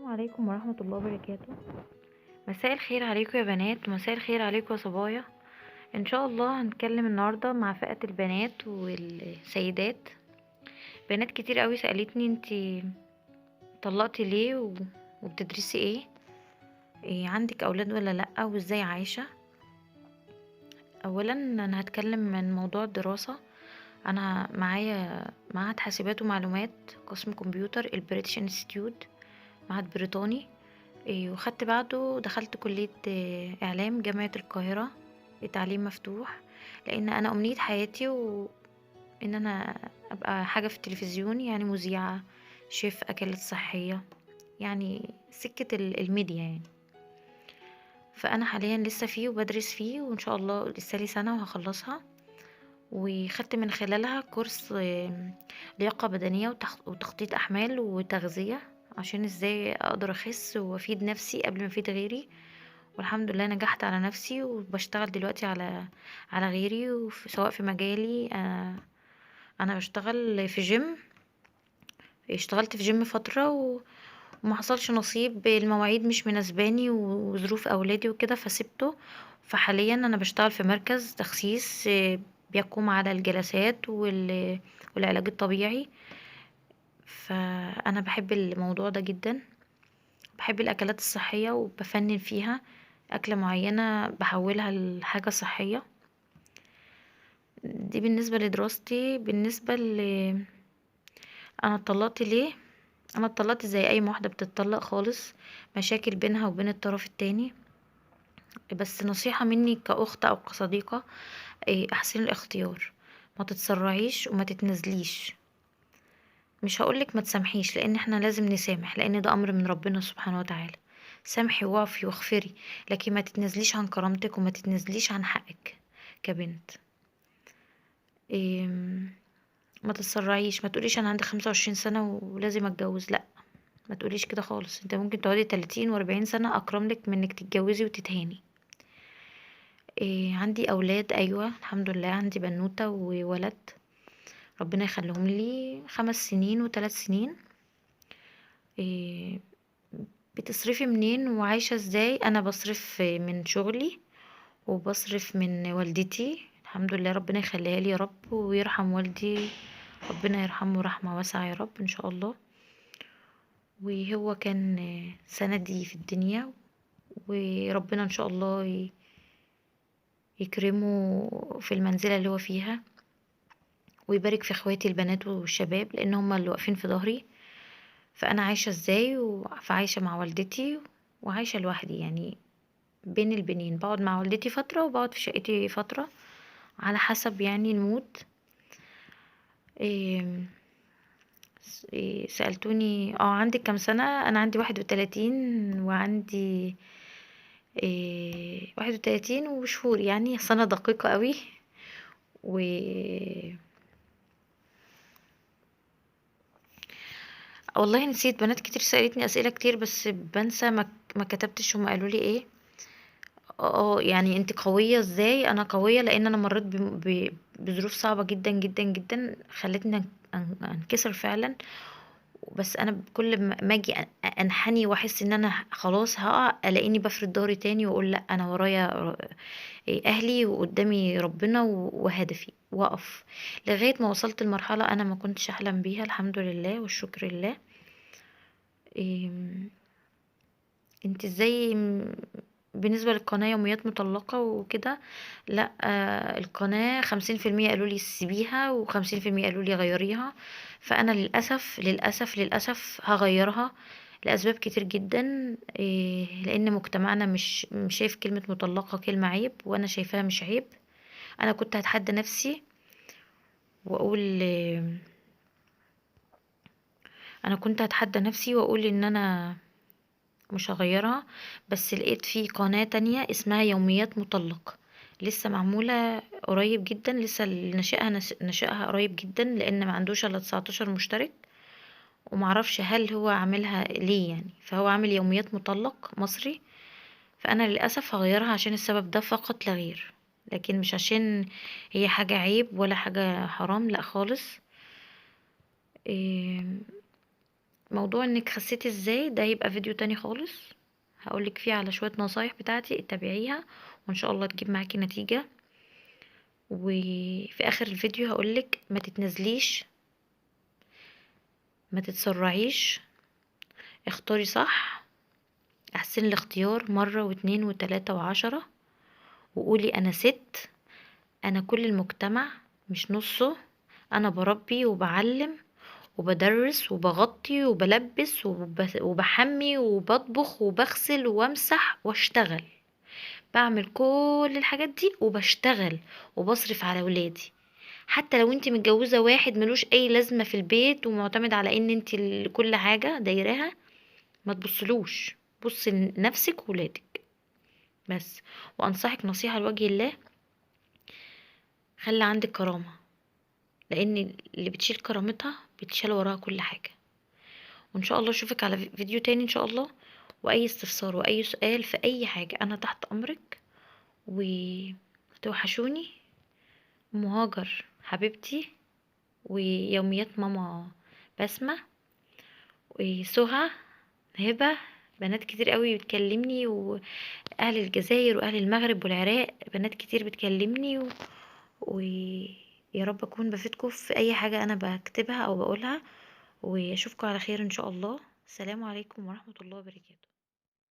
عليكم ورحمة الله وبركاته. مساء الخير عليكم يا بنات، ومساء الخير عليكم يا صبايا. ان شاء الله هنتكلم النهاردة مع فئة البنات والسيدات. بنات كتير قوي سألتني انتي طلقتي ليه وبتدرسي إيه عندك اولاد ولا لأ، وازاي عايشة. اولا انا هتكلم من موضوع الدراسة. انا معايا معهد حاسبات ومعلومات، قسم كمبيوتر، البريتش انستيتيوت، معهد بريطاني. وخدت بعده دخلت كلية إعلام جامعة القاهرة، تعليم مفتوح. لأن أنا أمنية حياتي وإن أنا أبقى حاجة في التلفزيون، يعني مذيعة، شيف أكلات صحية، يعني سكة الميديا يعني. فأنا حاليا لسه فيه وبدرس فيه، وإن شاء الله لسه لي سنة وهخلصها. وخدت من خلالها كورس لياقة بدنية وتخطيط أحمال وتغذية، عشان ازاي اقدر اخس وافيد نفسي قبل ما افيد غيري. والحمد لله نجحت على نفسي، وبشتغل دلوقتي على غيري، سواء في مجالي. انا بشتغل في جيم. اشتغلت في جيم فترة وما حصلش نصيب، المواعيد مش مناسباني وظروف اولادي وكده فسبته. فحاليا انا بشتغل في مركز تخسيس، بيقوم على الجلسات والعلاج الطبيعي. فانا بحب الموضوع ده جدا، بحب الاكلات الصحية وبفنن فيها. اكلة معينة بحولها لحاجة صحية. دي بالنسبة لدراستي. بالنسبة انا اتطلقت ليه؟ انا اتطلقت زي اي واحدة بتتطلق خالص، مشاكل بينها وبين الطرف التاني. بس نصيحة مني كأخت او كصديقة، احسن الاختيار، ما تتسرعيش وما تتنزليش. مش هقولك ما تسامحيش، لان احنا لازم نسامح، لان ده امر من ربنا سبحانه وتعالى. سامحي واعفي واغفري، لكن ما تتنزليش عن كرامتك وما تتنزليش عن حقك كبنت. إيه، ما تتسرعيش، ما تقوليش انا عندي 25 سنة ولازم اتجوز، لا. ما تقوليش كده خالص، انت ممكن تقعدي 30 و40 سنة اكرم لك من انك تتجوزي وتتهاني. عندي اولاد، ايوه الحمد لله، عندي بنوتة وولد، ربنا يخليهم لي، 5 سنين و3 سنين. إيه، بتصرفي منين وعايشة ازاي؟ انا بصرف من شغلي، وبصرف من والدتي الحمد لله، ربنا يخليها لي يا رب ويرحم والدي، ربنا يرحمه رحمة واسعة يا رب ان شاء الله. وهو كان سندي في الدنيا، وربنا ان شاء الله يكرمه في المنزلة اللي هو فيها، ويبارك في اخواتي البنات والشباب، لان هم اللي واقفين في ظهري. فانا عايشة ازاي؟ فعايشة مع والدتي وعايشة لوحدي، يعني بين البنين، بقعد مع والدتي فترة وبقعد في شقتي فترة، على حسب يعني المود. إيه سألتوني عندك كام سنة؟ انا عندي 31، وعندي 31 وشهور، يعني سنة دقيقة قوي. و والله نسيت، بنات كتير سألتني أسئلة كتير بس بنسى، ما كتبتش هما قالوا لي ايه. يعني انت قوية ازاي؟ انا قوية لان انا مريت بظروف صعبة جدا جدا جدا، خلتني انكسر فعلا. بس انا كل ما اجي انحني واحس ان انا خلاص هقع، الاقيني بفرد ظهري تاني واقول لا، انا ورايا اهلي وقدامي ربنا وهدفي، واقف لغاية ما وصلت لمرحلة انا ما كنتش احلم بيها، الحمد لله والشكر لله. إيه، انت ازاي بالنسبة للقناة يوميات مطلقة وكده؟ لا، القناة 50% قالوا لي سيبيها، و50% قالوا لي غيريها. فأنا للأسف للأسف للأسف هغيرها، لأسباب كتير جدا. لأن مجتمعنا مش شايف كلمة مطلقة كلمة عيب، وأنا شايفاها مش عيب. أنا كنت هتحدى نفسي وأقول أنا كنت هتحدى نفسي وأقول إن أنا مش هغيرها. بس لقيت في قناة تانية اسمها يوميات مطلق، لسه معمولة قريب جدا، لسه اللي نشأها قريب جدا، لان ما عندوش الا 19 مشترك. ومعرفش هل هو عاملها ليه يعني، فهو عامل يوميات مطلق مصري. فانا للاسف هغيرها عشان السبب ده فقط لا غير، لكن مش عشان هي حاجة عيب ولا حاجة حرام، لا خالص. إيه، موضوع انك خسيتي ازاي ده هيبقى فيديو تاني خالص، هقولك فيه على شوية نصايح بتاعتي اتبعيها وان شاء الله تجيب معاكي نتيجة. وفي اخر الفيديو هقولك ما تتنزليش، ما تتسرعيش، اختاري صح، احسن الاختيار مرة واتنين وتلاتة وعشرة، وقولي انا ست، انا كل المجتمع مش نصه، انا بربي وبعلم وبدرس وبغطي وبلبس وبحمي وبطبخ وبغسل وامسح واشتغل، بعمل كل الحاجات دي وبشتغل وبصرف على ولادي. حتى لو انت متجوزة واحد ملوش اي لازمة في البيت ومعتمد على ان انت كل حاجة دايراها، ما تبصلوش، بص لنفسك وولادك بس. وانصحك نصيحة لوجه الله، خلي عندك كرامة، لان اللي بتشيل كرامتها بتشيل وراها كل حاجة. وان شاء الله اشوفك على فيديو تاني ان شاء الله، واي استفسار واي سؤال في اي حاجة انا تحت امرك. وتوحشوني، مهاجر حبيبتي، ويوميات ماما بسمة، وسهى، هبة، بنات كتير قوي بتكلمني، واهل الجزائر واهل المغرب والعراق، بنات كتير بتكلمني ويا رب اكون بفيدكم في اي حاجة انا بكتبها او بقولها. واشوفكم على خير ان شاء الله. السلام عليكم ورحمة الله وبركاته.